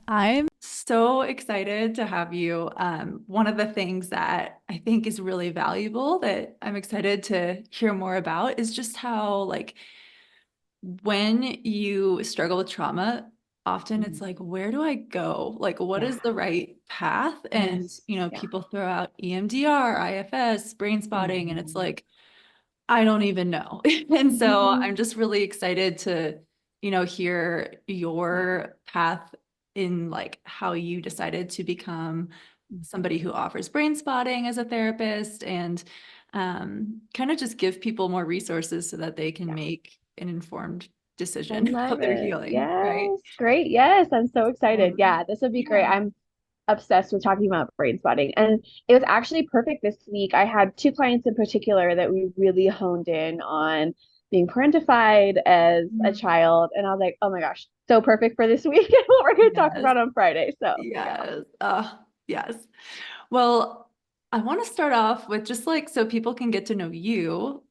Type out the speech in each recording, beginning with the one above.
I'm so excited to have you. One of the things that I think is really valuable that I'm excited to hear more about is just how, like, when you struggle with trauma, often it's Mhm. like, where do I go? Like, what Yeah. is the right path? And, Yes. Yeah. people throw out EMDR, IFS, brain spotting, and it's Mhm. like, I don't even know. And so Mhm. I'm just really excited to, hear Yeah. your path in like how you decided to become somebody who offers brain spotting as a therapist and kind of just give people more resources so that they can Yeah. make an informed I decision love about their it. healing, right? Yes. Great. Yes. I'm so excited. Um, Yeah, this would be great. yeah. I'm obsessed with talking about brain spotting. And it was actually perfect this week. I had two clients in particular that we really honed in on being parentified as a Mhm. child. And I was like, oh my gosh, so perfect for this week and what we're going to talk Yes. about on Friday. So, yeah. Yes. Yes. Well, I want to start off with just like so people can get to know you.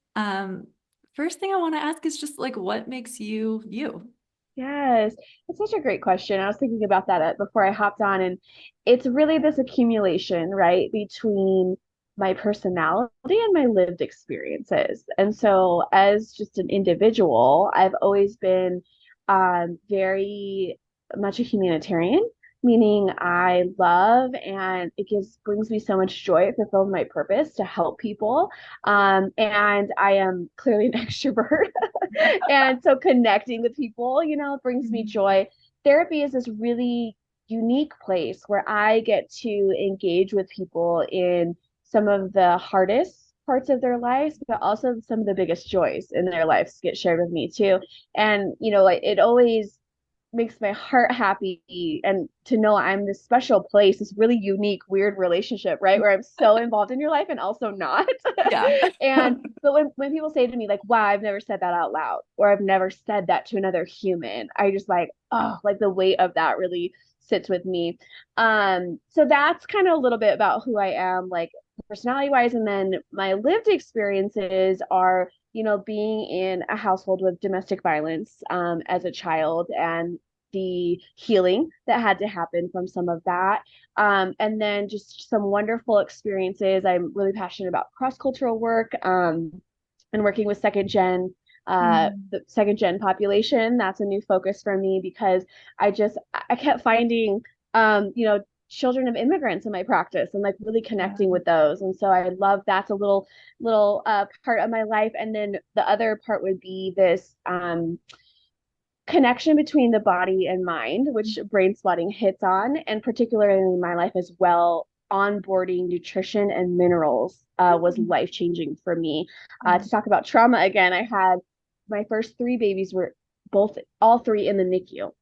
First thing I want to ask is just like what makes you you? Yes, it's such a great question. I was thinking about that before I hopped on, and it's really this accumulation, right, between my personality and my lived experiences. And so, as just an individual, I've always been very much a humanitarian, meaning I love and it brings me so much joy. It fulfills my purpose to help people. And I am clearly an extrovert. And so connecting with people, brings me Mhm. joy. Therapy is this really unique place where I get to engage with people in some of the hardest parts of their lives, but also some of the biggest joys in their lives get shared with me too. And, it always makes my heart happy and to know I'm this special place, this really unique, weird relationship, right? Where I'm so involved in your life and also not. Yeah. And but when people say to me like, wow, I've never said that out loud, or I've never said that to another human, I just like, oh, like the weight of that really sits with me. So that's kind of a little bit about who I am, like personality wise. And then my lived experiences are being in a household with domestic violence as a child and the healing that had to happen from some of that. And then just some wonderful experiences. I'm really passionate about cross-cultural work and working with Mhm. the second gen population. That's a new focus for me because I kept finding, children of immigrants in my practice and like really Yeah. connecting with those. And so I love that's a little part of my life. And then the other part would be this connection between the body and mind, which brain spotting hits on, and particularly in my life as well, onboarding nutrition and minerals was Mhm. life changing for me. Yeah. To talk about trauma again, I had my first three babies were all three in the NICU,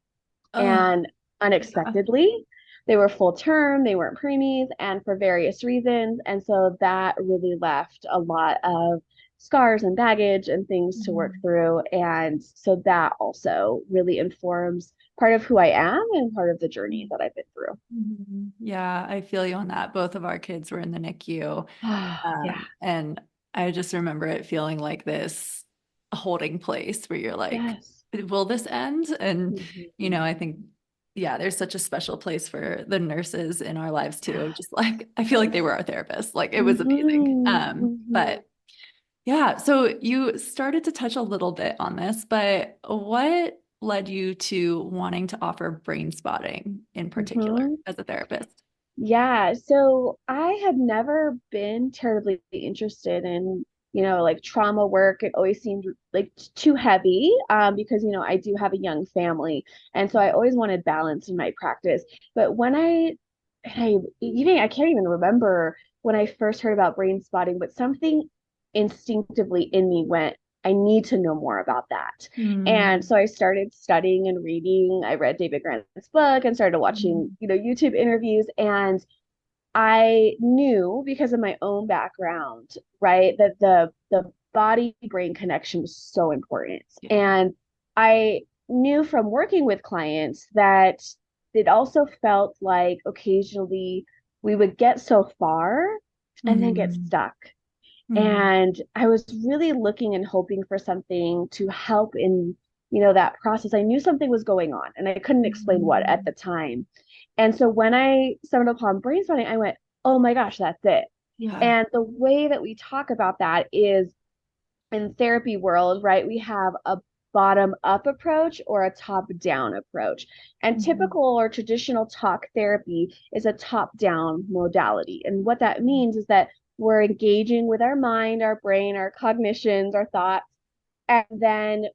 Oh, and yeah. unexpectedly, they were full term, they weren't preemies, and for various reasons. And so that really left a lot of scars and baggage and things to work Mhm. through. And so that also really informs part of who I am and part of the journey that I've been through. Mhm. Yeah, I feel you on that. Both of our kids were in the NICU. Yeah. And I just remember it feeling like this holding place where you're like, Yes. will this end? And, Mhm. I think, yeah, there's such a special place for the nurses in our lives too. Yeah. Just like, I feel like they were our therapists. Like it was amazing. Hmm. Hmm. But yeah, so you started to touch a little bit on this, but what led you to wanting to offer brain spotting in particular Hmm. as a therapist? Yeah, so I had never been terribly interested in, like trauma work. It always seemed like too heavy, because, I do have a young family. And so I always wanted balance in my practice. But I can't even remember when I first heard about brain spotting, but something instinctively in me went, I need to know more about that. And Hmm. so I started studying and reading. I read David Grant's book and started watching, YouTube interviews. And I knew because of my own background, right, that the body brain connection was so important. Yeah. And I knew from working with clients that it also felt like occasionally we would get so far and then get Hmm. stuck. Hmm. And I was really looking and hoping for something to help in, that process. I knew something was going on and I couldn't explain what at Mm. the time. And so when I stumbled upon brain spotting, I went, oh my gosh, that's it. Yeah. And the way that we talk about that is in therapy world, right? We have a bottom up approach or a top down approach. And Mhm. typical or traditional talk therapy is a top down modality. And what that means is that we're engaging with our mind, our brain, our cognitions, our thoughts, and then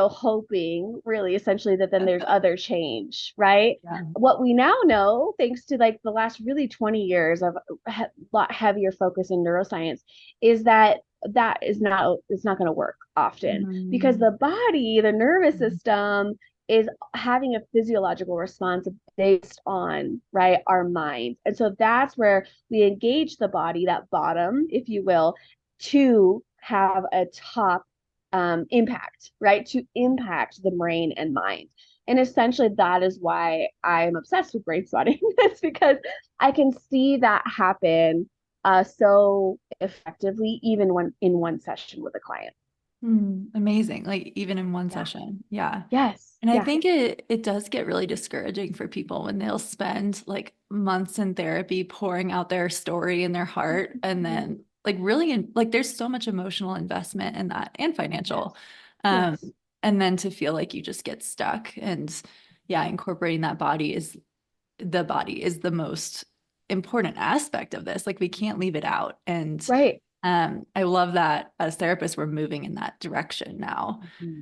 hoping really essentially that then there's other change, right? Yeah. What we now know, thanks to like the last really 20 years of a lot heavier focus in neuroscience, is that that is not it's not going to work often because Mhm. the body, the nervous system, is having a physiological response based on, right, our mind. And so that's where we engage the body, that bottom, if you will, to have a top impact, right? To impact the brain and mind. And essentially, that is why I'm obsessed with brain spotting. It's because I can see that happen so effectively, even when in one session with a client. Amazing. Like even in one Yeah. session. Yeah. Yes. And I Yeah. think it does get really discouraging for people when they'll spend like months in therapy pouring out their story and their heart and Mhm. then like really like there's so much emotional investment in that and Yes. financial. Um Yes. and then to feel like you just get stuck and yeah, incorporating the body is the most important aspect of this. Like we can't leave it out. And Right. I love that as therapists, we're moving in that direction now. Hmm.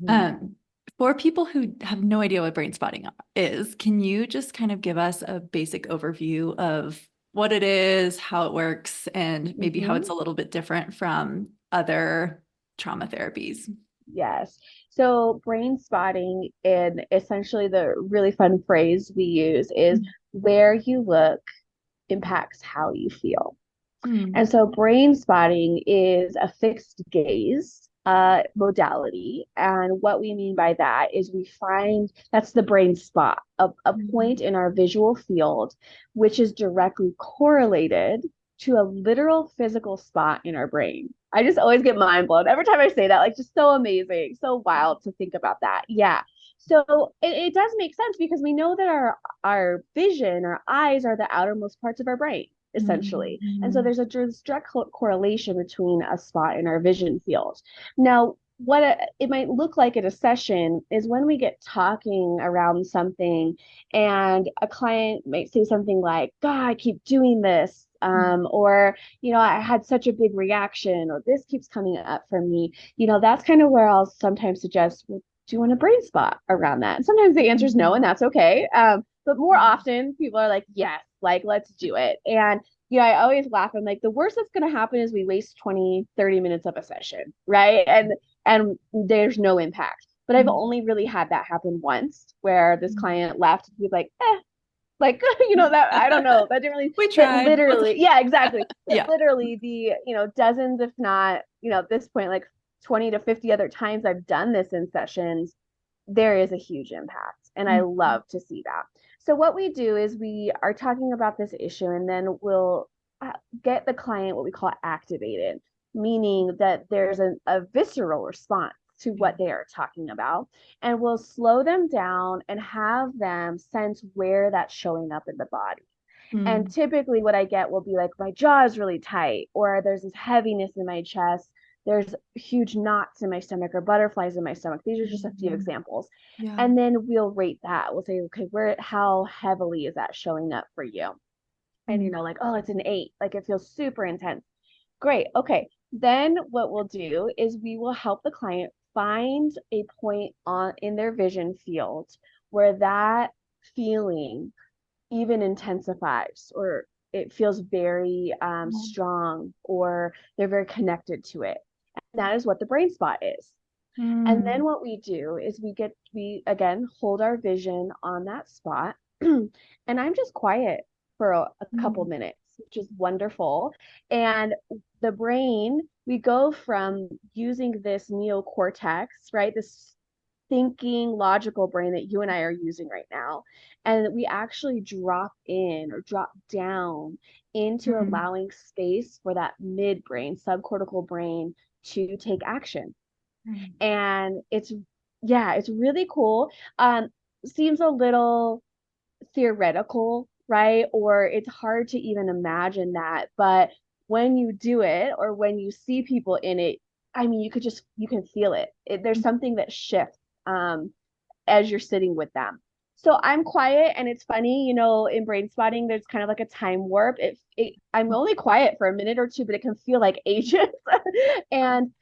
Um, for people who have no idea what brain spotting is, can you just kind of give us a basic overview of what it is, how it works, and maybe how it's Hmm. a little bit different from other trauma therapies? Yes. So brain spotting, and essentially the really fun phrase we use is where you look impacts how you feel. Mm. And so brain spotting is a fixed gaze modality. And what we mean by that is we find that's the brain spot, a point Mm. in our visual field, which is directly correlated to a literal physical spot in our brain. I just always get mind blown every time I say that, like just so amazing, so wild to think about that. Yeah. So it does make sense because we know that our vision, our eyes are the outermost parts of our brain, essentially. And so Mm. there's a direct correlation between a spot in our vision field. Now, what it might look like at a session is when we get talking around something and a client might say something like, God, I keep doing this. Or, I had such a big reaction, or this keeps coming up for me. That's kind of where I'll sometimes suggest, well, do you want a brain spot around that? And sometimes the answer is no, and Mm. that's okay. But more Yeah. often, people are like, yes, like, let's do it. And I always laugh. I'm like, the worst that's going to happen is we waste 20, 30 minutes of a session, right? And there's no impact. But I've Mm. only really had that happen once where this client left and was like, like, that I don't know, that didn't really, We but tried. literally, yeah, exactly. But Yeah. literally the, dozens, if not, at this point, like 20 to 50 other times I've done this in sessions, there is a huge impact. And I Mm. love to see that. So what we do is we are talking about this issue and then we'll uh, get the client what we call activated, meaning that there's a visceral response to what they are talking about. And we'll slow them down and have them sense where that's showing up in the body. And Mm. typically, what I get will be like, my jaw is really tight, or there's this heaviness in my chest. There's huge knots in my stomach or butterflies in my stomach. These are just a few Mhm. examples. Yeah. And then we'll rate that. We'll say, okay, how heavily is that showing up for you? And, Mm. like, oh, it's an 8. Like, it feels super intense. Great. Okay. Then what we'll do is we will help the client find a point on in their vision field where that feeling even intensifies or it feels very strong or they're very connected to it. And that is what the brain spot is. And then Mm. what we do is we again hold our vision on that spot. And I'm just quiet for a couple Mm. minutes, which is wonderful. And the brain, we go from using this neocortex, right? This thinking logical brain that you and I are using right now. And we actually drop in or drop down into Mm. allowing space for that midbrain, subcortical brain to take action. Mm. And it's Yeah, it's really cool. Seems a little theoretical, right? Or it's hard to even imagine that. But when you do it or when you see people in it, I mean, you can feel it. There's something that shifts as you're sitting with them. So I'm quiet, and it's funny, in brain spotting, there's kind of like a time warp. I'm only quiet for a minute or two, but it can feel like ages. And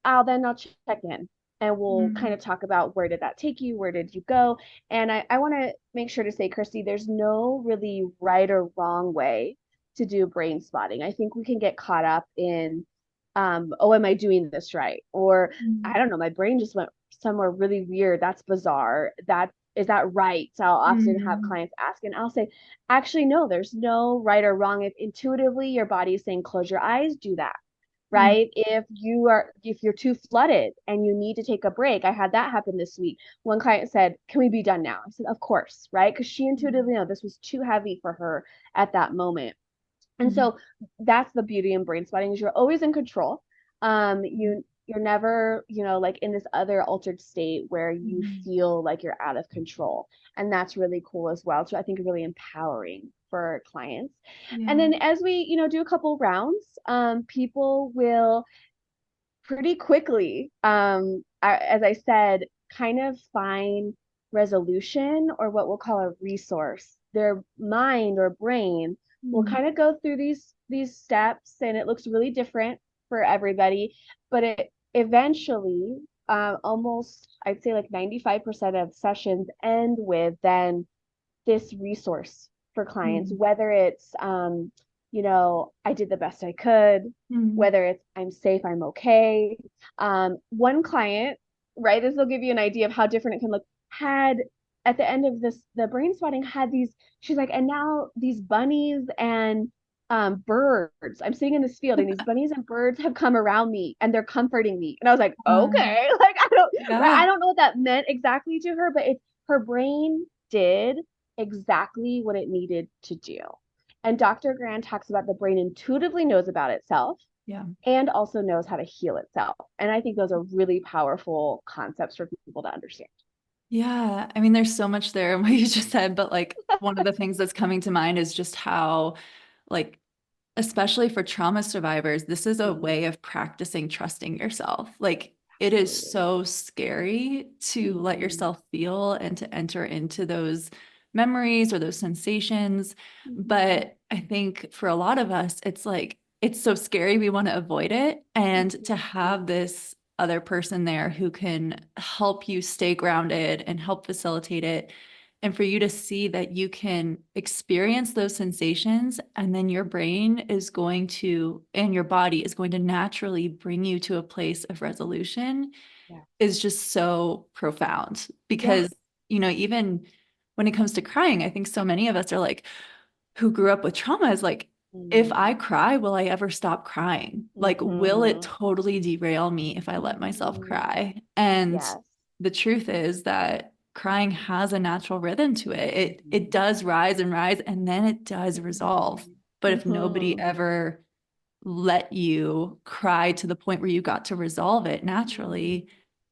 I'll check in, and we'll kind Mm, of talk about, where did that take you? Where did you go? And I want to make sure to say, Kirsty, there's no really right or wrong way to do brain spotting. I think we can get caught up in, oh, am I doing this right? Or mm, I don't know, my brain just went somewhere really weird. That's bizarre. Is that right? So I'll often have mm, clients ask, and I'll say, actually, no, there's no right or wrong. If intuitively your body is saying, close your eyes, do that, mm, right? If you're too flooded and you need to take a break. I had that happen this week. One client said, can we be done now? I said, of course, right? Because she intuitively know this was too heavy for her at that moment. And mm, so that's the beauty in brain spotting, is you're always in control. You're never, like in this other altered state where you mm. feel like you're out of control. And that's really cool as well. So I think really empowering for clients. And Yeah. then as we, do a couple rounds, people will pretty quickly, as I said, kind of find resolution, or what we'll call a resource. Their mind or brain will Mm, kind of go through these steps, and it looks really different for everybody, but it eventually, almost, I'd say like 95% of sessions end with then this resource for clients, mm, whether it's, I did the best I could, mm, whether it's I'm safe, I'm okay. One client, right, this will give you an idea of how different it can look, had at the end of the brain spotting, had these, she's like, and now these bunnies and birds. I'm sitting in this field, and these bunnies and birds have come around me, and they're comforting me. And I was like, um, okay, like I yeah. don't know what that meant exactly to her, but her brain did exactly what it needed to do. And Dr. Grand talks about the brain intuitively knows about itself Yeah. and also knows how to heal itself. And I think those are really powerful concepts for people to understand. Yeah. I mean, there's so much there in what you just said, but like one of the things that's coming to mind is just how, like, especially for trauma survivors, this is a Mm, way of practicing trusting yourself. Like, it is absolutely. so scary to let Mm-hmm. yourself feel and to enter into those memories or those sensations. Mm-hmm. But I think for a lot of us, it's like, it's so scary, we want to avoid it. And to Mm-hmm. have this other person there who can help you stay grounded and help facilitate it, and for you to see that you can experience those sensations, and then your brain is going to, and your body is going to naturally bring you to a place of resolution, Yeah. is just so profound. Yeah. Because, even when it comes to crying, I think so many of us are like, who grew up with trauma, is like, if I cry, will I ever stop crying? Like, will it Mm-hmm. totally derail me if I let myself Mm-hmm. cry? And Yes. the truth is that crying has a natural rhythm to it. It Mm-hmm. does rise and rise, and then it does resolve. But if nobody Mm-hmm. ever let you cry to the point where you got to resolve it naturally,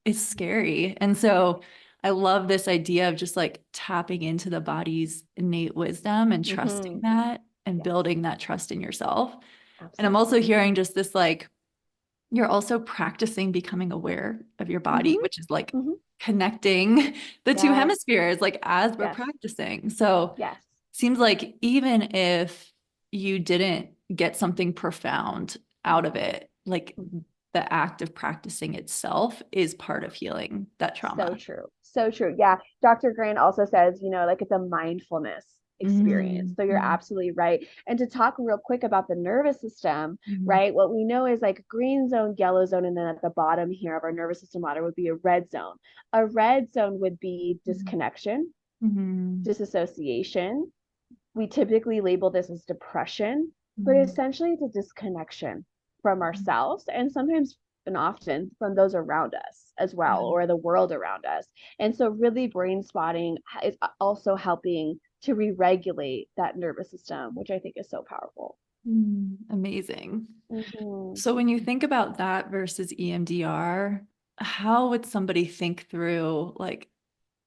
it's scary. And so I love this idea of just like tapping into the body's innate wisdom and trusting Mm-hmm. that and Yes. building that trust in yourself. And I'm also Absolutely. hearing just this, like, you're also practicing becoming aware of your body, Mm-hmm. which is like Mm-hmm. connecting the two Yes. hemispheres, like as we're Yes. practicing. So Yes. seems like even if you didn't get something profound out of it, like the act of practicing itself is part of healing that So trauma. true. So true. Yeah. Dr. Grant also says, like it's a mindfulness experience. Mm, So you're mm, absolutely right. And to talk real quick about the nervous system, mm, right? What we know is like green zone, yellow zone, and then at the bottom here of our nervous system ladder would be a red zone. A red zone would be mm, disconnection, mm, disassociation. We typically label this as depression, but mm, essentially it's a disconnection from ourselves, and sometimes and often from those around us as well, yeah. or the world around us. And so really brain spotting is also helping to re-regulate that nervous system, which I think is so powerful. Amazing. Mm-hmm. So when you think about that versus EMDR, how would somebody think through like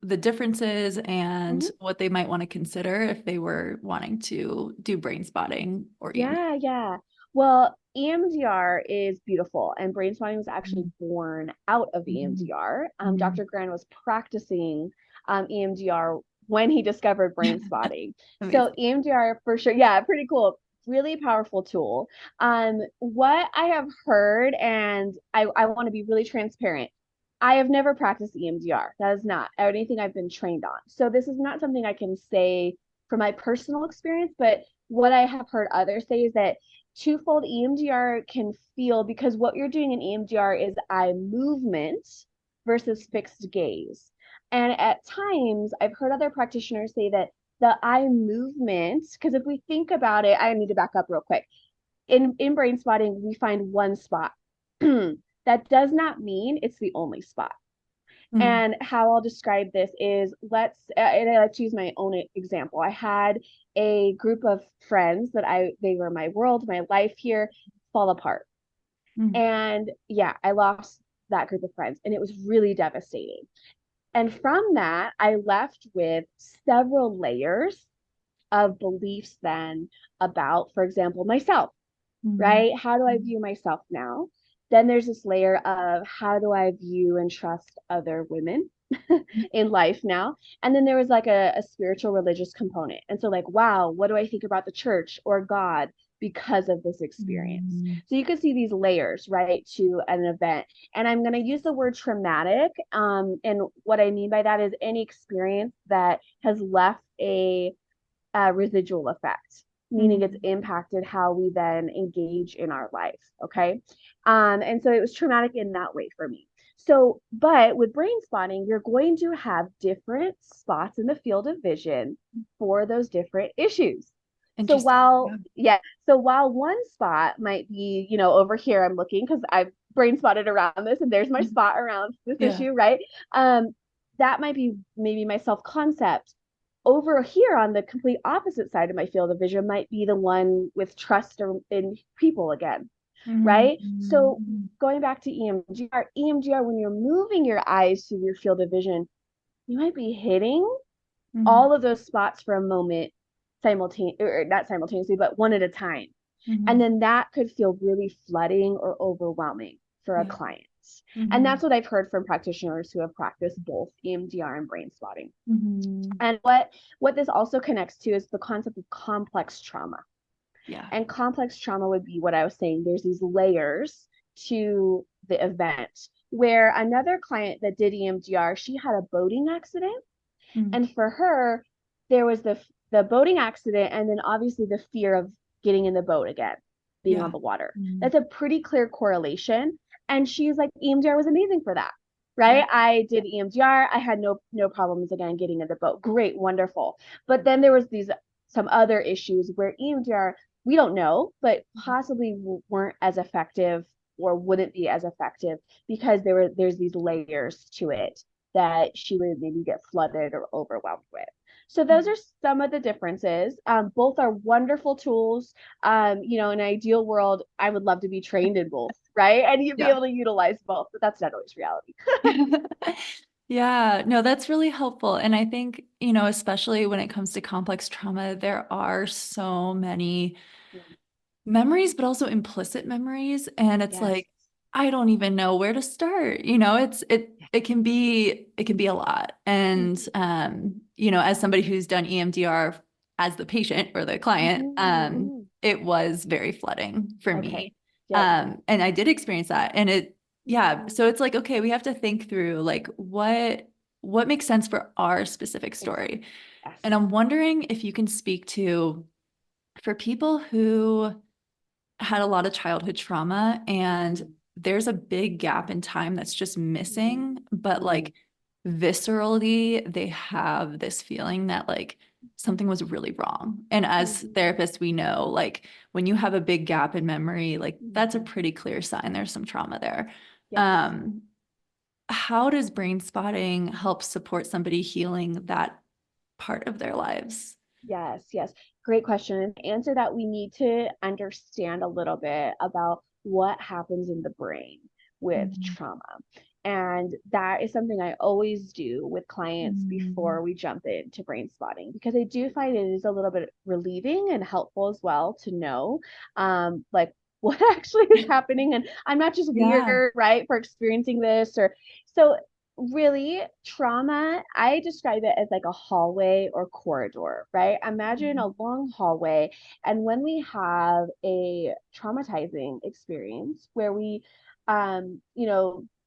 the differences and Mhm. what they might want to consider if they were wanting to do brain spotting or EMDR? Yeah, yeah. Well, EMDR is beautiful, and Brainspotting was actually born out of Mhm. EMDR. Mhm. Dr. Gran was practicing EMDR when he discovered Brainspotting. So Amazing. EMDR for sure, yeah, pretty cool, really powerful tool. What I have heard, and I want to be really transparent. I have never practiced EMDR. That is not anything I've been trained on. So this is not something I can say from my personal experience, but what I have heard others say is that twofold EMDR can feel, because what you're doing in EMDR is eye movement versus fixed gaze. And at times, I've heard other practitioners say that the eye movement, because if we think about it, I need to back up real quick. In brain spotting, we find one spot. That does not mean it's the only spot. Mm. And how I'll describe this is and I like to use my own example. I had a group of friends that they were my world, my life here, fall apart. Mm. And yeah, I lost that group of friends and it was really devastating. And from that, I left with several layers of beliefs then about, for example, myself, Mm. right? How do I view myself now? Then there's this layer of how do I view and trust other women in life now? And then there was like a spiritual religious component. And so, like, wow, what do I think about the church or God because of this experience? Mm. So you could see these layers, right, to an event. And I'm going to use the word traumatic. And what I mean by that is any experience that has left a residual effect, meaning it's Mm. impacted how we then engage in our life. Okay. And so it was traumatic in that way for me. So, but with brain spotting, you're going to have different spots in the field of vision for those different issues. So Interesting. while, Yeah. yeah, so while one spot might be, over here, I'm looking because I've brain spotted around this and there's my Mm. spot around this Yeah. issue, right? That might be maybe my self concept. Over here on the complete opposite side of my field of vision might be the one with trust in people again, right? So Mm. going back to EMDR, when you're moving your eyes through your field of vision, you might be hitting Mm. all of those spots for a moment simultaneously, or not simultaneously, but one at a time. And Mhm. then that could feel really flooding or overwhelming for a Yeah. client. And Mhm. that's what I've heard from practitioners who have practiced both EMDR and brain spotting. Mhm. And what this also connects to is the concept of complex trauma. Yeah. And complex trauma would be what I was saying. There's these layers to the event where another client that did EMDR, she had a boating accident. Mm. And for her, there was the boating accident and then obviously the fear of getting in the boat again, being on Yeah. the water. Mm. That's a pretty clear correlation. And she's like, EMDR was amazing for that. Yeah. Right. I did EMDR. I had no problems again getting in the boat. Great, wonderful. But then there was these some other issues where EMDR, we don't know, but possibly weren't as effective or wouldn't be as effective because there's these layers to it that she would maybe get flooded or overwhelmed with. So those Mm. are some of the differences. Both are wonderful tools. In an ideal world, I would love to be trained in both, right? And you'd be Yeah. able to utilize both, but that's not always reality. Yeah, no, that's really helpful. And I think, especially when it comes to complex trauma, there are so many memories, but also implicit memories. And it's Yes. like, I don't even know where to start. It can be a lot. And Mhm. as somebody who's done EMDR as the patient or the client, Mhm, mhm. it was very flooding for Okay. me. Yep. And I did experience that. And yeah, Mhm. so it's like, okay, we have to think through like what makes sense for our specific Exactly. story. And Yes. I'm wondering if you can speak to for people who had a lot of childhood trauma and Mhm. there's a big gap in time that's just Mhm. missing, but Mhm. like viscerally, they have this feeling that like something was really wrong. And as Mhm. therapists, we know like when you have a big gap in memory, like that's a Mhm. pretty clear sign there's some trauma there. Yes. Um, how does brain spotting help support somebody healing that part of their lives? Yes, yes. Great question. And to answer that, we need to understand a little bit about what happens in the brain with Mhm. trauma. And that is something I always do with clients Mm. before we jump into brain spotting, because I do find it is a little bit relieving and helpful as well to know like what actually is happening. And I'm not just Yeah. weird, right, for experiencing this. Or so really, trauma, I describe it as like a hallway or corridor, right? Imagine a long hallway. And when we have a traumatizing experience where we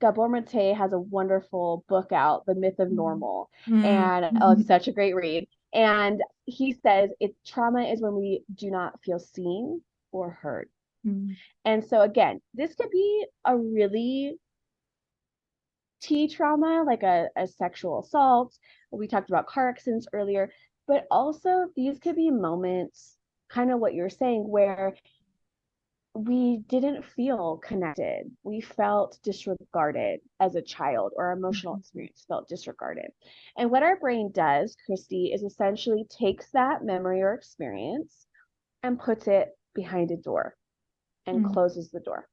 Gabor Mate has a wonderful book out, The Myth of Mm. Normal, Mm. and oh, it's such a great read. And he says trauma is when we do not feel seen or heard. Mm. And so again, this could be a really T trauma, like a sexual assault. We talked about car accidents earlier, but also these could be moments, kind of what you're saying, where we didn't feel connected. We felt disregarded as a child, or our emotional Mhm. experience felt disregarded. And what our brain does, Christy, is essentially takes that memory or experience and puts it behind a door and Mm. closes the door.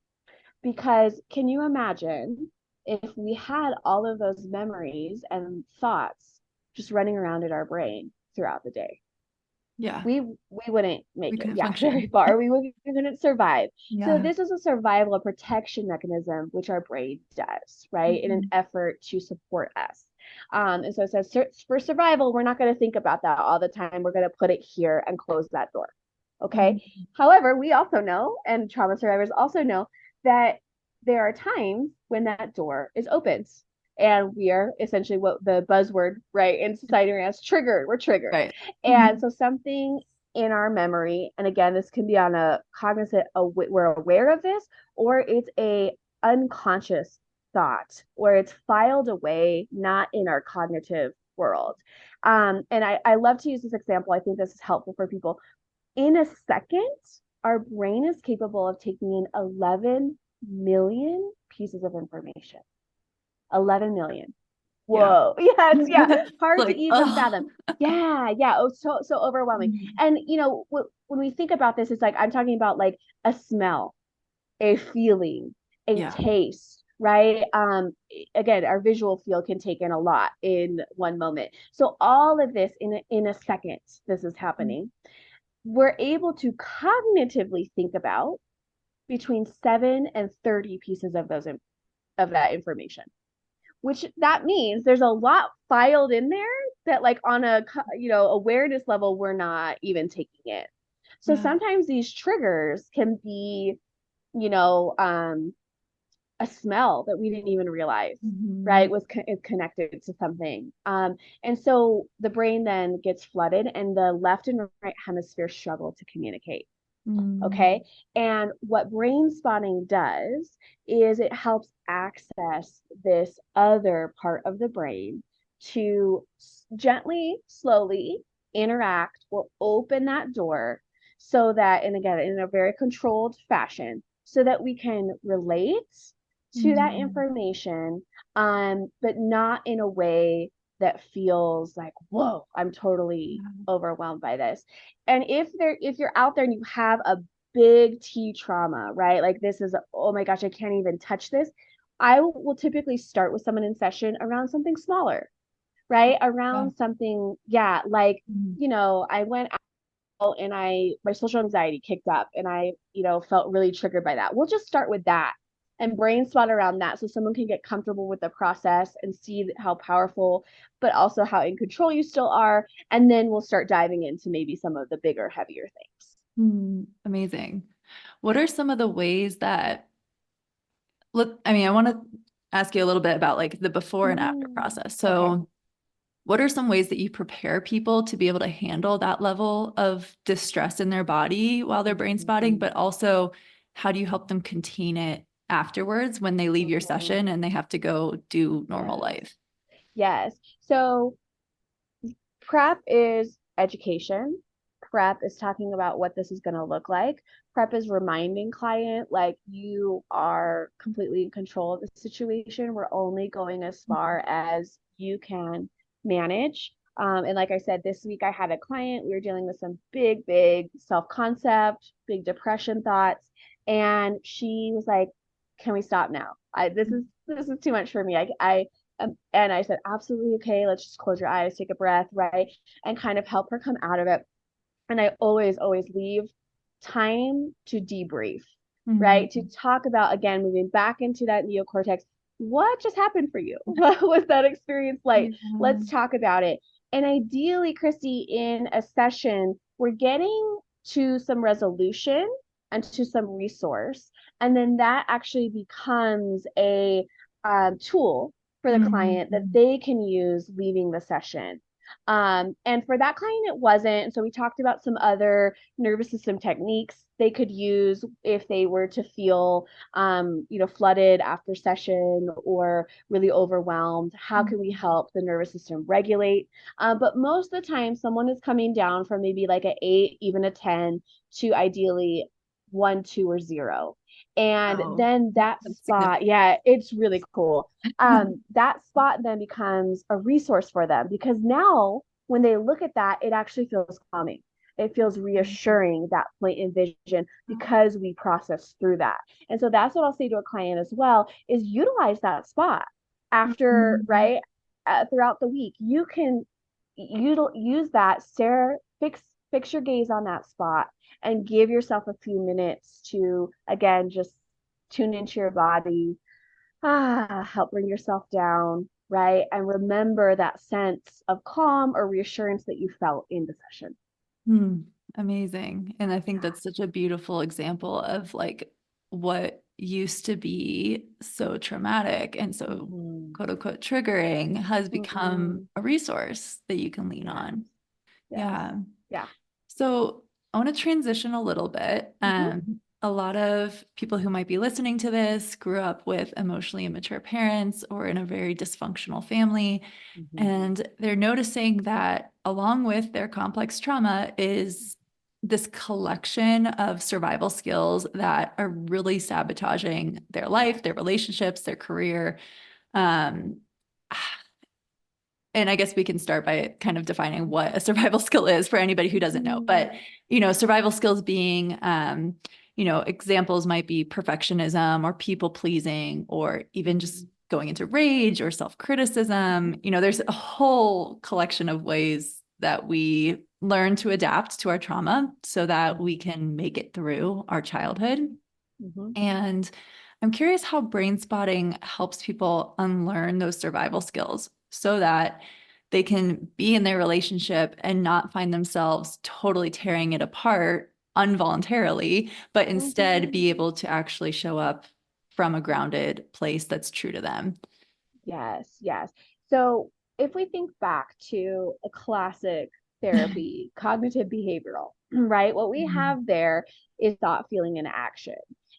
Because can you imagine if we had all of those memories and thoughts just running around in our brain throughout the day? Yeah. We wouldn't We make it, couldn't yeah, very function. far. We wouldn't survive. So Yeah. this is a survival, a protection mechanism which our brain does, right, in an Mhm. effort to support us. And so it says for survival, we're not going to think about that all the time. We're going to put it here and close that door. Okay. Mhm. However, we also know, and trauma survivors also know, that there are times when that door is opened, and we are essentially what the buzzword, right, in society right now is triggered. We're triggered. Right. And Mhm. so something in our memory, and again, this can be on a cognizant, we're aware of this, or it's a unconscious thought where it's filed away, not in our cognitive world. And I love to use this example. I think this is helpful for people. In a second, our brain is capable of taking in 11 million pieces of information. 11 million. Yeah. Whoa. Yes, yeah. Hard to Like, even oh. fathom. Yeah, yeah. Oh, so overwhelming. Mhm. And when we think about this, it's like I'm talking about like a smell, a feeling, a Yeah. taste, right? Again, our visual field can take in a lot in one moment. So all of this in a second, this is Mm. happening. We're able to cognitively think about between 7 and 30 pieces of of that information, which that means there's a lot filed in there that like on a awareness level we're not even taking it. So Yeah. sometimes these triggers can be, you know um a smell that we didn't even realize, right, Mhm. is connected to something. And so the brain then gets flooded and the left and right hemisphere struggle to communicate. Mm. Okay. And what brain spotting does is it helps access this other part of the brain to gently, slowly interact or open that door so that, and again, in a very controlled fashion, so that we can relate to that Mm. information, but not in a way that feels like, whoa, I'm totally Yeah. overwhelmed by this. And if you're out there and you have a big T trauma, right? Like this is, oh my gosh, I can't even touch this. I will typically start with someone in session around something smaller, right? Yeah. Around something, yeah, like, Mhm. I went out and my social anxiety kicked up and I, felt really triggered by that. We'll just start with that and brain spot around that so someone can get comfortable with the process and see how powerful, but also how in control you still are. And then we'll start diving into maybe some of the bigger, heavier things. Mm. Amazing. What are some of the ways that, look, I mean, I want to ask you a little bit about like the before and after process. Okay. So, what are some ways that you prepare people to be able to handle that level of distress in their body while they're brain spotting, Mhm. but also how do you help them contain it afterwards when they leave your Mhm. session and they have to go do normal Yes. life? Yes. So prep is education. Prep is talking about what this is going to look like. Prep is reminding client like you are completely in control of the situation. We're only going as far as you can manage. And like I said, this week I had a client. We were dealing with some big self-concept, big depression thoughts, and she was like, "Can we stop now? this is too much for me. And I said, absolutely okay. Let's just close your eyes, take a breath, right? And kind of help her come out of it. And I always leave time to debrief, right? To Mm. talk about, again, moving back into that neocortex. What just happened for you? What was that experience like? Yeah. Let's talk about it. And ideally, Christy, in a session, we're getting to some resolution and to some resource. And then that actually becomes a tool for the client that Mm. they can use leaving the session. And for that client, it wasn't. So we talked about some other nervous system techniques they could use if they were to feel, flooded after session or really overwhelmed. How can we help the nervous system regulate? But most of the time, someone is coming down from maybe like an 8, even a 10, to ideally 1, 2, or 0. And Wow. then that That's spot, significant. yeah, it's really cool. That spot then becomes a resource for them because now when they look at that, it actually feels calming. It feels reassuring, that point in vision, because we process through that. And so that's what I'll say to a client as well is utilize that spot after, Mhm. right? Throughout the week, you can use that, stare, fix your gaze on that spot and give yourself a few minutes to, again, just tune into your body, help bring yourself down, right? And remember that sense of calm or reassurance that you felt in the session. Hmm. Amazing. And I think Yeah. that's such a beautiful example of like what used to be so traumatic and so Mm-hmm. quote unquote triggering has become Mm-hmm. a resource that you can lean Yes. on. Yes. Yeah. Yeah. So I want to transition a little bit. Mm-hmm. A lot of people who might be listening to this grew up with emotionally immature parents or in a very dysfunctional family. Mm-hmm. And they're noticing that along with their complex trauma is this collection of survival skills that are really sabotaging their life, their relationships, their career. Um, and I guess we can start by kind of defining what a survival skill is for anybody who doesn't know. But, Mm-hmm. survival skills being, examples might be perfectionism or people pleasing, or even just going into rage or self-criticism. There's a whole collection of ways that we learn to adapt to our trauma so that we can make it through our childhood. Mm-hmm. And I'm curious how brain spotting helps people unlearn those survival skills so that they can be in their relationship and not find themselves totally tearing it apart involuntarily, but instead Mm-hmm. be able to actually show up from a grounded place that's true to them. Yes, yes. So if we think back to a classic therapy, cognitive behavioral, right? What we Mm. have there is thought, feeling, and action.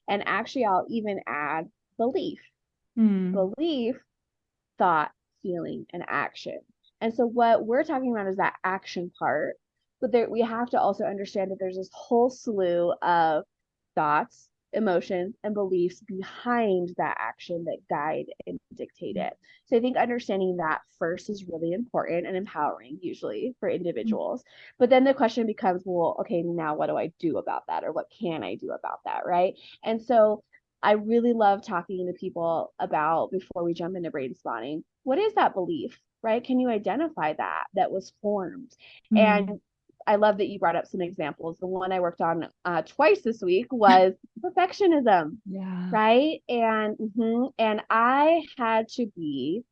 And actually, I'll even add belief, Mm. belief, thought, feeling, and action. And so what we're talking about is that action part, but there we have to also understand that there's this whole slew of thoughts, emotions, and beliefs behind that action that guide and dictate it. So I think understanding that first is really important and empowering, usually for individuals. But then the question becomes, well, okay, now what do I do about that? Or what can I do about that? Right. And so I really love talking to people about, before we jump into brain spotting, what is that belief, right? Can you identify that was formed? Mm. And I love that you brought up some examples. The one I worked on twice this week was perfectionism, Yeah. right? And I had to be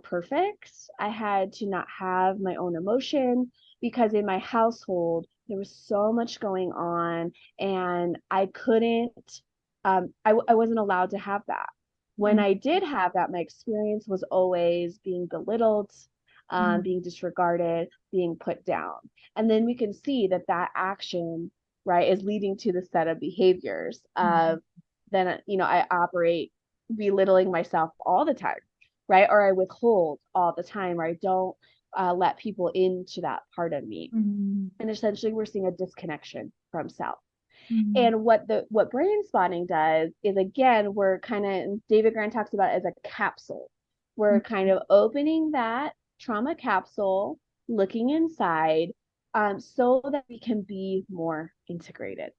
perfect. I had to not have my own emotion because in my household there was so much going on, and I couldn't. I wasn't allowed to have that. When Mm. I did have that, my experience was always being belittled, Mm. being disregarded, being put down. And then we can see that that action, right, is leading to the set of behaviors Mm. of then, I operate belittling myself all the time, right? Or I withhold all the time, or I don't let people into that part of me. Mm. And essentially, we're seeing a disconnection from self. Mm. And what brain spotting does is, again, we're kind of, David Grant talks about it as a capsule. We're kind of opening that trauma capsule, looking inside, so that we can be more integrated.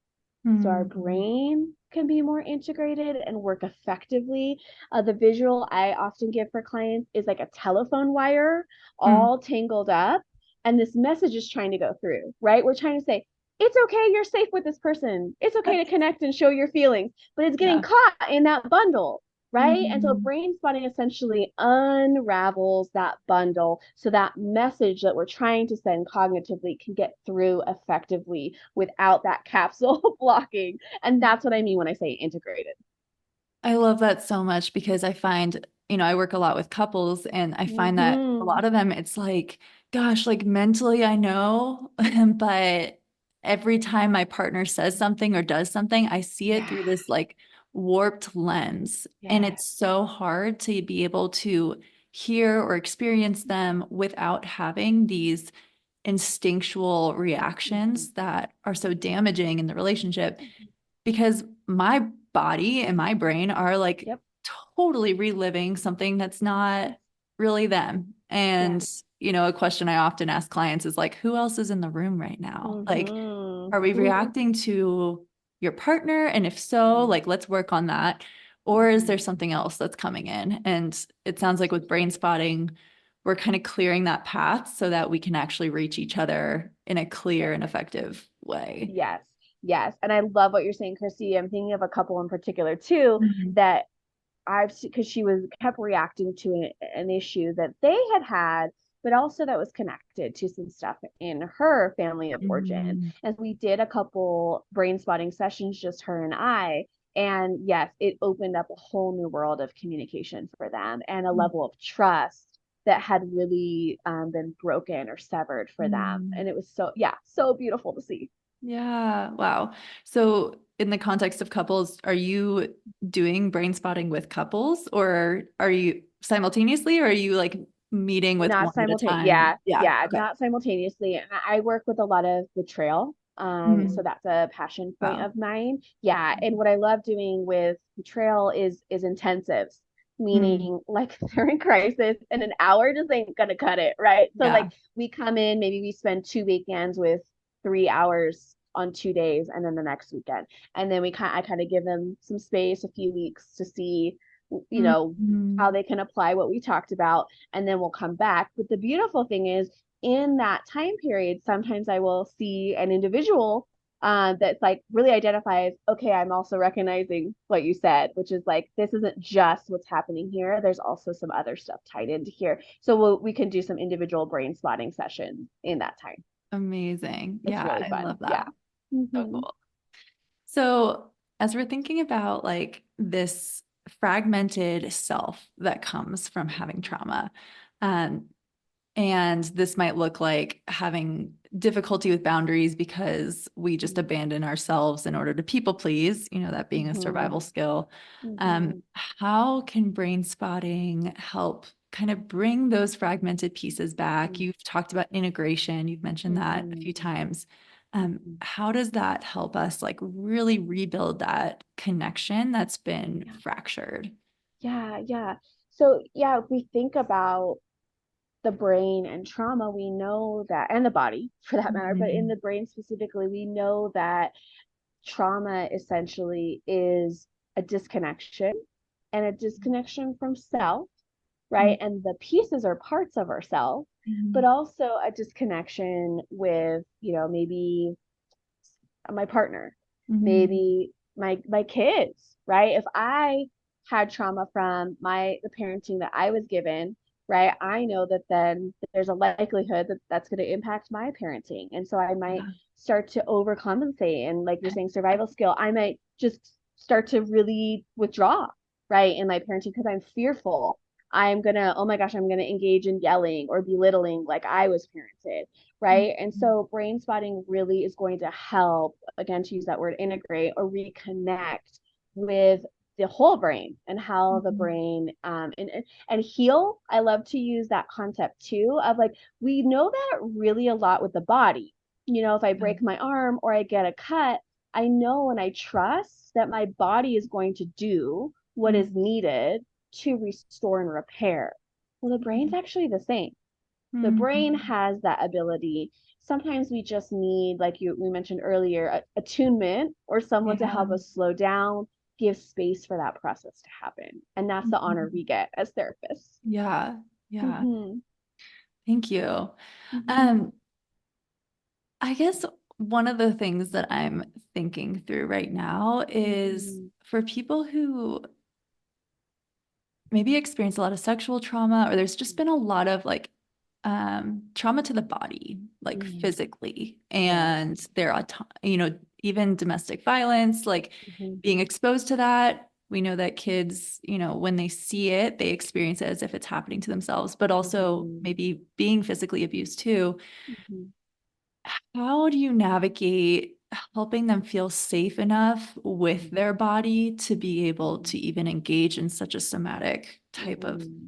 so our Mm. brain can be more integrated and work effectively. The visual I often give for clients is like a telephone wire Mm. all tangled up, and this message is trying to go through, right? We're trying to say, it's okay, you're safe with this person. It's okay to connect and show your feelings, but it's getting Yeah. caught in that bundle, right? And so Mhm. brain spotting essentially unravels that bundle so that message that we're trying to send cognitively can get through effectively without that capsule blocking. And that's what I mean when I say integrated. I love that so much because I find, I work a lot with couples and I find that a Mm-hmm. lot of them, it's like, gosh, like mentally I know, but every time my partner says something or does something, I see it Yeah. through this like warped lens. And Yeah. it's so hard to be able to hear or experience them without having these instinctual Mm-hmm. reactions that are so damaging in the relationship Mm-hmm. because my body and my brain are like Yep. totally reliving something that's not Yes. really them. Yeah. And, a question I often ask clients is like, who else is in the room right now? Like, Mm-hmm. are we reacting to your partner? And if so, like, let's work on that. Or is Mm-hmm. there something else that's coming in? And it sounds like with brain spotting, we're kind of clearing that path so that we can actually reach each other in a clear Yep. and effective way. Yes. Yes. And I love what you're saying, Christy. I'm thinking of a couple in particular too Mhm. that I've seen because she was kept reacting to an issue that they had had, but also that was connected to some stuff in her family of origin. Mhm. And we did a couple brain spotting sessions, just her and I. And yes, it opened up a whole new world of communication for them and a level of trust that had really been broken or severed for them. Mhm. And it was so, yeah, so beautiful to see. Yeah. Wow. So, in the context of couples, are you doing brain spotting with couples or are you simultaneously or are you like meeting with Not one at a simultaneous. time? Yeah, Yeah. yeah, Okay. not simultaneously. And I work with a lot of betrayal. So Mhm. that's a passion point Wow. of mine. Yeah, and what I love doing with betrayal is intensives, Mm. meaning like they're in crisis and an hour just ain't gonna cut it, right? So like Yeah. we come in, maybe we spend 2 weekends with 3 hours on 2 days, and then the next weekend, and then I kind of give them some space, a few weeks to see, you know, how Mhm. they can apply what we talked about, and then we'll come back. But the beautiful thing is, in that time period, sometimes I will see an individual that's like really identifies, okay, I'm also recognizing what you said, which is like, this isn't just what's happening here. There's also some other stuff tied into here. So we can do some individual brain spotting sessions in that time. Amazing. It's Yeah, really I fun. love Yeah. that. So Mm-hmm. cool. So, as we're thinking about like this fragmented self that comes from having trauma, um, and this might look like having difficulty with boundaries because we just abandon ourselves in order to people please, that being a Mm-hmm. survival skill. Mm-hmm. How can brain spotting help kind of bring those fragmented pieces back? You've talked about integration, you've mentioned that a Mm-hmm. few times. Mm-hmm. How does that help us like really rebuild that connection that's been Yeah. fractured? Yeah. Yeah. So yeah, if we think about the brain and trauma, we know that, and the body for that matter, but in Mhm. the brain specifically, we know that trauma essentially is a disconnection, and a disconnection from self, right? And the pieces are parts of ourself, but Mhm. also a disconnection with, maybe my partner, Mhm. maybe my kids, right? If I had trauma from the parenting that I was given, right? I know that then there's a likelihood that that's going to impact my parenting. And so I might Yeah. start to overcompensate, and like you're saying, survival skill, I might just start to really withdraw, right? In my parenting because I'm fearful. I'm gonna, oh my gosh, I'm gonna engage in yelling or belittling like I was parented, right? And Mhm. so brain spotting really is going to help, again, to use that word, integrate or reconnect with the whole brain and how the Mhm. brain and heal. I love to use that concept too of like, we know that really a lot with the body. If I break my arm or I get a cut, I know and I trust that my body is going to do what Mhm. is needed to restore and repair. Well, the brain's actually the same. The brain Mhm. has that ability. sometimes we just need, like we mentioned earlier, attunement or someone to Yeah. help us slow down, give space for that process to happen. And that's the honor Mhm. we get as therapists. Yeah. Yeah. Hmm. Thank you. Hmm. Um, I guess one of the things that I'm thinking through right now is Hmm. for people who maybe experience a lot of sexual trauma, or there's just been a lot of like trauma to the body, like Hmm. physically, Yes. and there are, even domestic violence, like Hmm. being exposed to that. We know that kids, when they see it, they experience it as if it's happening to themselves, but also Hmm. maybe being physically abused too. Hmm. How do you navigate helping them feel safe enough with their body to be able to even engage in such a somatic type of Hmm.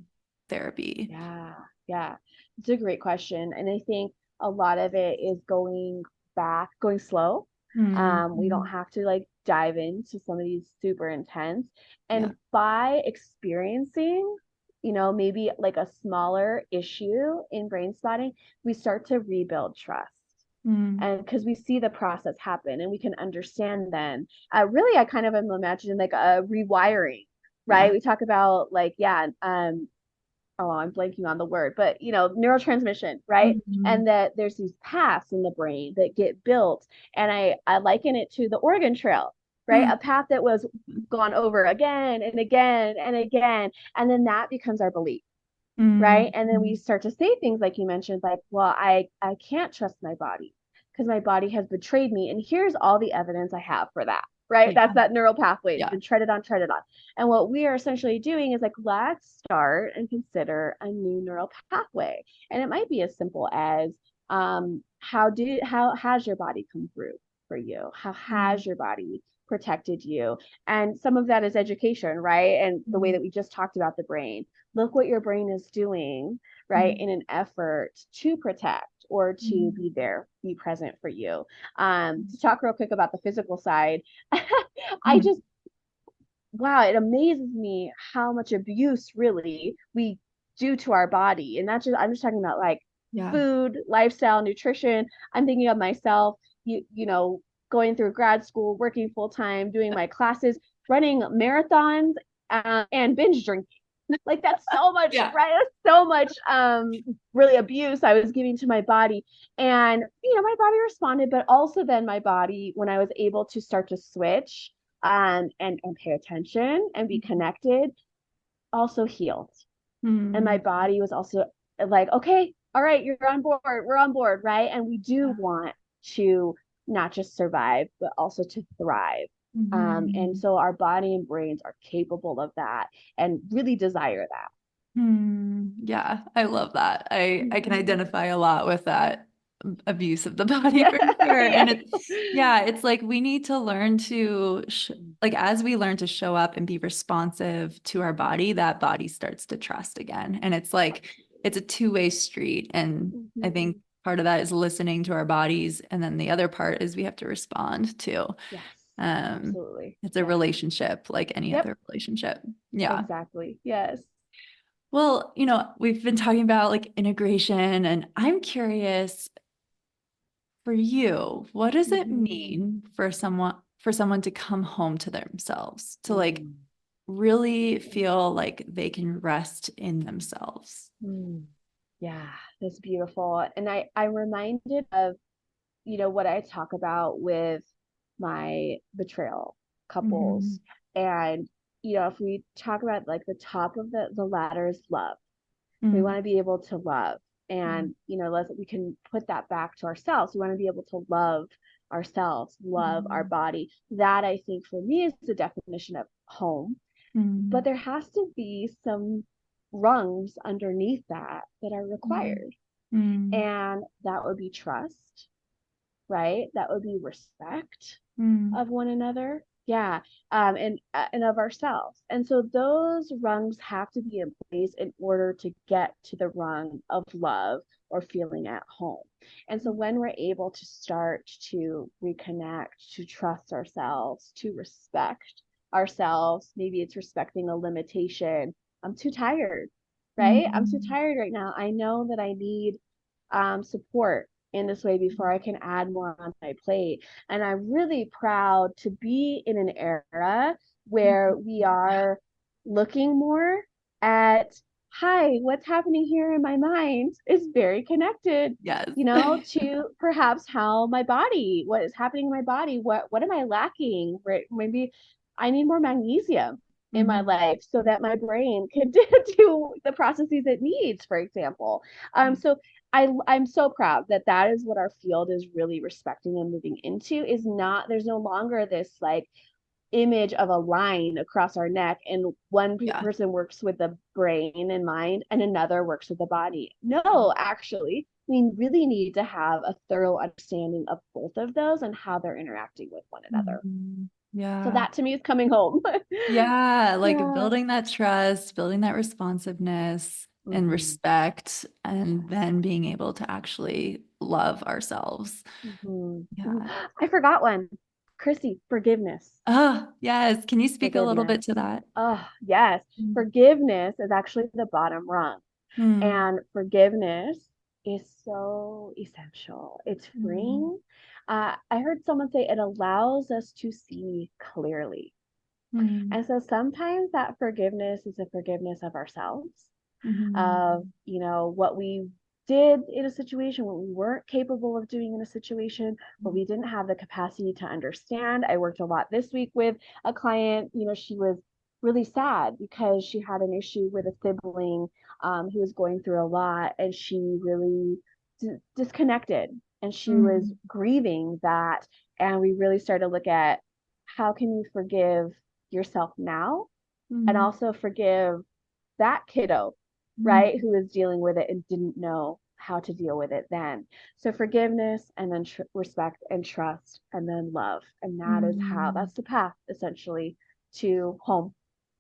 therapy? Yeah, yeah. It's a great question. And I think a lot of it is going back, going slow. We don't Mm-hmm. have to like dive into some of these super intense. Yeah. And by experiencing, maybe like a smaller issue in brain spotting, we start to rebuild trust. Mm. And because we see the process happen and we can understand then, really, I kind of am imagining like a rewiring, right? Yeah. We talk about like, yeah, oh, I'm blanking on the word, but neurotransmission, right? Mhm. And that there's these paths in the brain that get built. And I liken it to the Oregon Trail, right? Mm. A path that was gone over again and again and again. And then that becomes our belief, right? And then we Mm. start to say things like you mentioned, like, well, I can't trust my body because my body has betrayed me. And here's all the evidence I have for that, right? Yeah. That's that neural pathway. It's Yeah. been treaded on, treaded on. And what we are essentially doing is like, let's start and consider a new neural pathway. And it might be as simple as how has your body come through for you? How Mm. has your body protected you? And some of that is education, right? And the way Mm. that we just talked about the brain, look what your brain is doing, right, Mm. in an effort to protect or to Mm. be there, be present for you. To talk real quick about the physical side, I Mm. just, wow, it amazes me how much abuse really we do to our body. And that's just, I'm just talking about like Yeah. food, lifestyle, nutrition. I'm thinking of myself, going through grad school, working full time, doing my classes, running marathons, and binge drinking. Like that's so much, Yeah. right? That's so much really abuse I was giving to my body. And my body responded, but also then my body, when I was able to start to switch and pay attention and be connected, also healed. And my Mm. body was also like, okay, all right, you're on board, we're on board, right? And we do Yeah. want to not just survive, but also to thrive. And Mhm. so our body and brains are capable of that and really desire that. Yeah, I love that. I can Mhm. identify a lot with that abuse of the body Yeah. for sure. Yeah. And it's like we need to learn to sh like as we learn to show up and be responsive to our body, that body starts to trust again. And it's like it's a two-way street. And I think Mhm. part of that is listening to our bodies, and then the other part is we have to respond to. Yes, Um, absolutely. it's a Yeah. relationship like any Yep. other relationship. Yeah. Exactly. Yes. Well, we've been talking about like integration, and I'm curious for you, what does it Mhm. mean for someone to come home to themselves, to like Mm. really feel like they can rest in themselves? Mm. Yeah, that's beautiful. And I'm reminded of, what I talk about with my betrayal Mhm. couples. And, if we talk about like the top of the ladder is love. We want Mm. to be able to love. Yeah. And, we can put that back to ourselves. We want to be able to love ourselves, love our Mhm. body. That I think for me is the definition of home. But Mhm. there has to be some rungs underneath that are Mhm. required. Mhm. And that would be trust, right? That would be respect Mhm. of one another. Yeah, and of ourselves. And so those rungs have to be in place in order to get to the rung of love or feeling at home. And so when we're able to start to reconnect, to trust ourselves, to respect ourselves, maybe it's respecting a limitation. I'm too tired, right? I'm too Mhm. tired right now. I know that I need support. in this way before I can add more on my plate. And I'm really proud to be in an era where we are looking more at, hi, what's happening here in my mind is very connected, Yes. to perhaps how my body, what is happening in my body, what am I lacking? Right? Maybe I need more magnesium in my Mhm. life so that my brain can do the processes it needs, for example. So I'm so proud that that is what our field is really respecting and moving into, is not, there's no longer this like image of a line across our neck and one Yeah. person works with the brain and mind and another works with the body. No, actually, we really need to have a thorough understanding of both of those and how they're interacting with one another. Mhm. So Yeah. that to me is coming home. Yeah, like Yeah. building that trust, building that responsiveness and Mm-hmm. respect, and Yes. then being able to actually love ourselves. Mm-hmm. Mm-hmm. Yeah. I forgot one. Chrissy, forgiveness. Oh, yes. Can you speak a little Forgiveness. bit to that? Oh, yes. Mm. Forgiveness is actually the bottom rung. Mm. And forgiveness is so essential. It's Mm. freeing. I heard someone say it allows us to see clearly. Mm. And so sometimes that forgiveness is a forgiveness of ourselves, of, Mhm. what we did in a situation, what we weren't capable of doing in a situation, what we didn't have the capacity to understand. I worked a lot this week with a client, she was really sad because she had an issue with a sibling who was going through a lot, and she really disconnected, and she was Mm. grieving that. And we really started to look at, how can you forgive yourself now and Mm. also forgive that kiddo, Mm. right, who is dealing with it and didn't know how to deal with it then. So forgiveness, and then respect and trust, and then love. And that is how, Mm. that's the path essentially to home.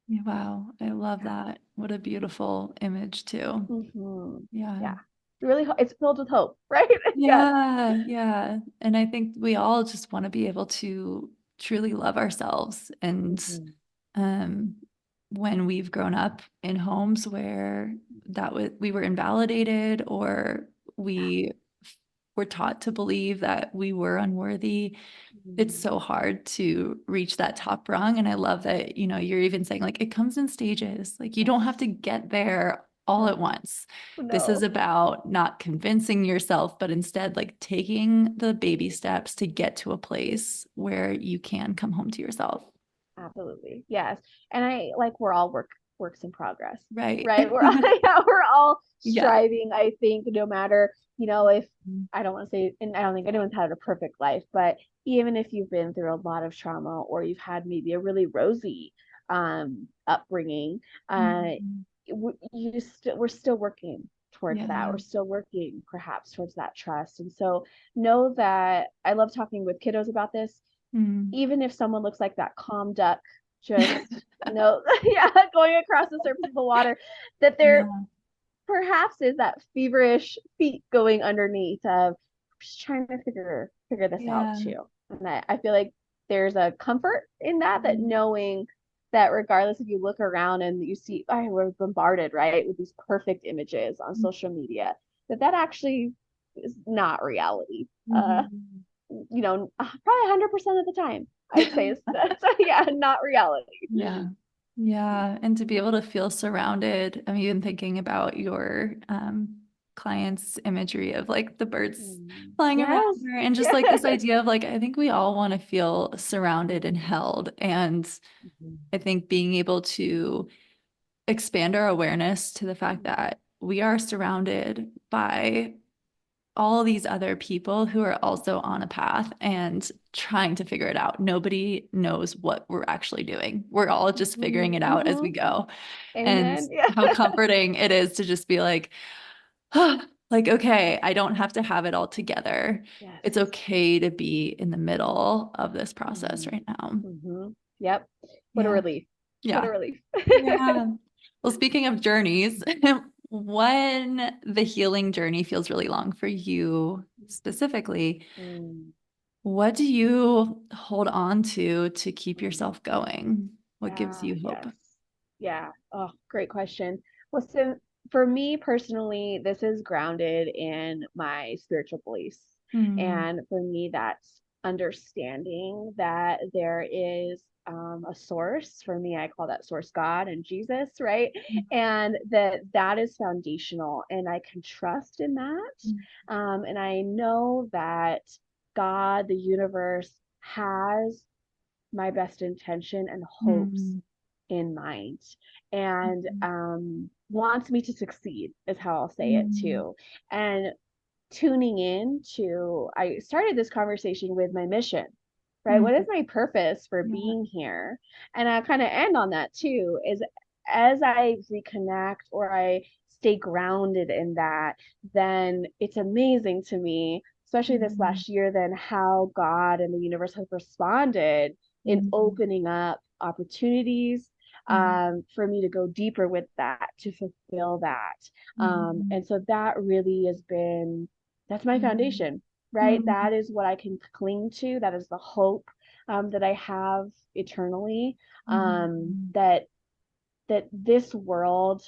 Yeah, wow, I love Yeah. that. What a beautiful image too. Mm-hmm. Yeah. Yeah. Really, it's filled with hope, right? Yes. Yeah, yeah. And I think we all just want to be able to truly love ourselves. And Mm-hmm. um, when we've grown up in homes where we were invalidated, or Yeah. we were taught to believe that we were unworthy, it's Mm-hmm. so hard to reach that top rung. And I love that, you're even saying like it comes in stages. Like you don't have Yes. to get there all at No. once. This is No. about not convincing yourself, but instead like taking the baby steps to get to a place where you can come home to yourself. Absolutely. Yes. And I like, we're all works in progress, Right. right? We're all, yeah, we're all Yeah. striving, I think, no matter, if, I don't want to say, and I don't think anyone's had a perfect life, but even if you've been through a lot of trauma, or you've had maybe a really rosy upbringing, Mhm. we're still working towards that. Yeah. We're still working perhaps towards that trust. And so know that I love talking with kiddos about this. Mm. Even if someone looks like that calm duck, just, yeah, going across the surface of the water, that there Yeah. perhaps is that feverish feet going underneath of just trying to figure this out Yeah. too. And I feel like there's a comfort in that Mhm. knowing that regardless if you look around and you see, we're bombarded, right, with these perfect images on social media, that actually is not reality. Mhm. Probably 100% of the time, I'd say is that. So yeah, not reality. Yeah. Yeah. And to be able to feel surrounded, I'm even thinking about your client's imagery of like the birds flying around Yes. her, and just like this Yes. idea of like, I think we all want to feel surrounded and held. And Mhm. I think being able to expand our awareness to the fact that we are surrounded by all these other people who are also on a path and trying to figure it out. Nobody knows what we're actually doing. We're all just figuring Mhm. it out as we Mhm. go. And Amen. Yeah. how comforting it is to just be like, oh, like, okay, I don't have to have it all together. Yes. It's okay to be in the middle of this process Mhm. right now. Mhm. Yep. What a Yeah. relief. What a Yeah. relief. Yeah. Well, speaking of journeys, when the healing journey feels really long for you specifically, Mm, what do you hold on to keep mm. yourself going? What gives Yeah, you hope? yes. Yeah. Oh, great question. Well, so for me personally, this is grounded in my spiritual beliefs. Mm, And for me, that's understanding that there is a source. For me, I call that source God and Jesus, right? And that is foundational, and I can trust in that. mm, And I know that God, the universe, has my best intention and hopes mm, in mind, and mm, wants me to succeed is how I'll say it mm, too. And tuning in to, I started this conversation with my mission, right? What is mm, my purpose for yeah. being here? And I kind of end on that too, is as I reconnect or I stay grounded in that, then it's amazing to me, especially this Mm, last year, then how God and the universe have responded in mm, opening up opportunities mm, for me to go deeper with that, to fulfill that. mm, And so that really has been, that's my mm, foundation, right? mm, That is what I can cling to. That is the hope that I have eternally. mm, That this world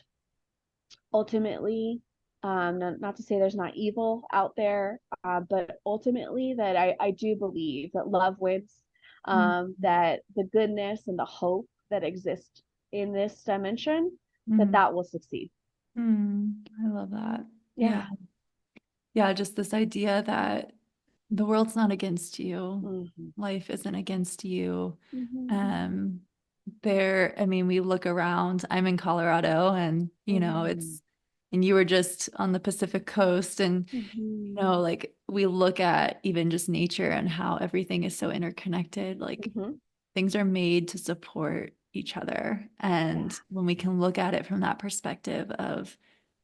ultimately, not to say there's not evil out there, but ultimately that I do believe that love wins, mm, that the goodness and the hope that exist in this dimension, that mm, that will succeed. I love that. Yeah. Yeah. Yeah. Just this idea that the world's not against you. Hmm. Life isn't against you. Hmm. Um, I mean, we look around. I'm in Colorado and, Hmm. and you were just on the Pacific coast and, Hmm. like we look at even just nature and how everything is so interconnected. Like Hmm. things are made to support each other. Yeah. And when we can look at it from that perspective of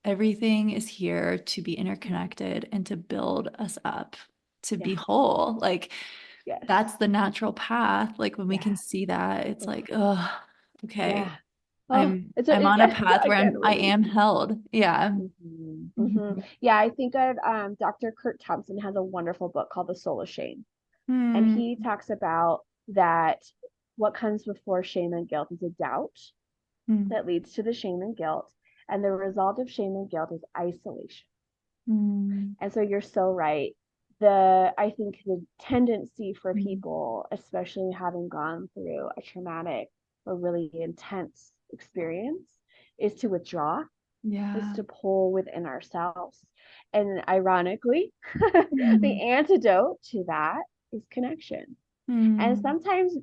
everything is here to be interconnected and to build us up, to be Yeah. whole, like Yes. that's the natural path. Like when we can Yes. see that, it's Ugh. like, oh, okay. Yeah. Oh, I'm on a yeah, path where again, I release. am held. Yeah. Hmm. Hmm. Mhm. Yeah, I think of Dr. Kurt Thompson has a wonderful book called The Soul of Shame. And Hmm. he talks about that what comes before shame and guilt is a doubt Hmm. that leads to the shame and guilt. And the result of shame and guilt is isolation. Hmm. And so you're so right. I think the tendency for Hmm. people, especially having gone through a traumatic or really intense experience, is to withdraw, is Yeah. to pull within ourselves. And ironically, the Hmm. antidote to that is connection. And Hmm. sometimes,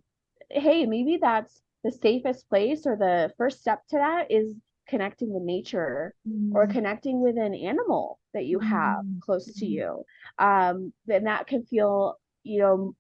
hey, maybe that's the safest place, or the first step to that is connecting with nature or Hmm. connecting with an animal that you have Hmm. close to you. Then that can feel,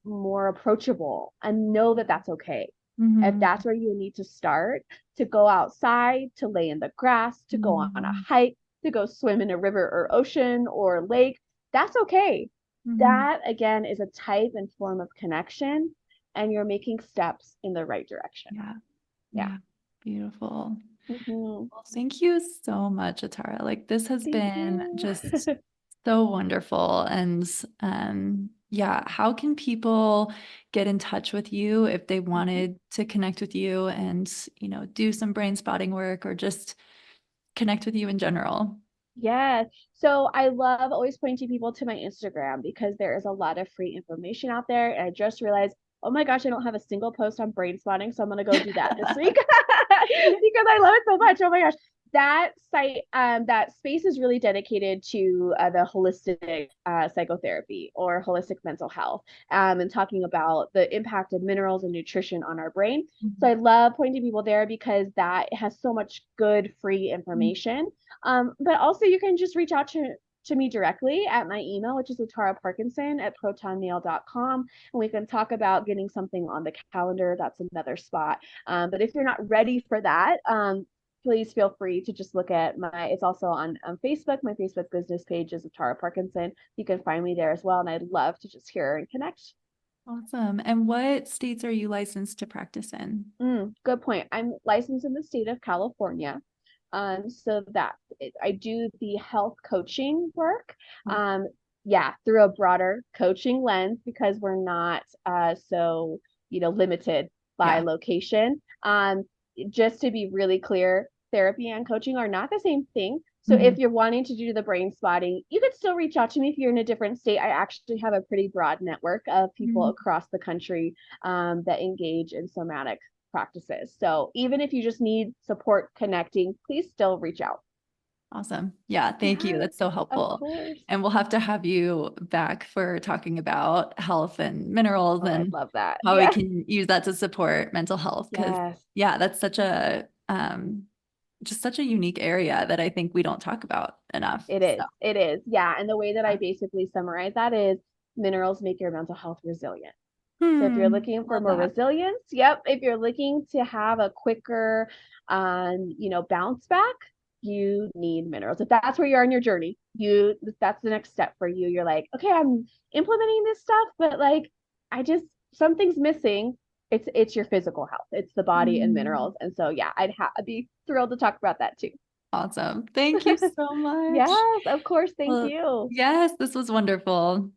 more approachable, and know that that's okay. If Hmm. that's where you need to start, to go outside, to lay in the grass, to go on a Hmm. hike, to go swim in a river or ocean or lake, that's okay. Hmm. That again is a type and form of connection, and you're making steps in the right direction. Yeah. Yeah. Yeah. Beautiful. Hmm. Well, thank you so much, Atara. Like this has Thank been you. just so wonderful. And yeah, how can people get in touch with you if they Mhm. wanted to connect with you and, do some brain spotting work or just connect with you in general? Yes. So I love always pointing people to my Instagram because there is a lot of free information out there. And I just realized, oh my gosh, I don't have a single post on brain spotting. So I'm going to go do that this week because I love it so much. Oh my gosh. That site, that space is really dedicated to the holistic psychotherapy or holistic mental health, and talking about the impact of minerals and nutrition on our brain. So I love pointing people there because that has so much good free information, but also you can just reach out to me directly at my email, which is Atara Parkinson at protonmail.com. And we can talk about getting something on the calendar. That's another spot. But if you're not ready for that, please feel free to just look at it's also on Facebook. My Facebook business page is Atara Parkinson. You can find me there as well. And I'd love to just hear and connect. Awesome. And what states are you licensed to practice in? Good point. I'm licensed in the state of California. So that I do the health coaching work. Um, yeah, through a broader coaching lens because we're not so, limited by Yeah. location. Just to be really clear, therapy and coaching are not the same thing. So if you're wanting to do the brain spotting, you could still reach out to me if you're in a different state. I actually have a pretty broad network of people Mhm. across the country that engage in somatic practices. So even if you just need support connecting, please still reach out. Awesome. Yeah, thank you. Yes, That's so of helpful. course. And we'll have to have you back for talking about health and minerals Oh, I'd and love that. how we Yeah. can use that to support mental health. Because Yes. yeah, that's such a just such a unique area that I think we don't talk about enough. It So is. It is. Yeah. And the way that I yeah. basically summarize that is minerals make your mental health resilient. So if you're looking for Love more that. resilience, yep. If you're looking to have a quicker, bounce back, you need minerals. If that's where you are in your journey, that's the next step for you. You're like, okay, I'm implementing this stuff, but like, I just something's missing. It's your physical health. It's the body and Mm, minerals. And so yeah, I'd be thrilled to talk about that too. awesome. Thank you so much. Yes, of course. Thank Well, you. yes, this was wonderful.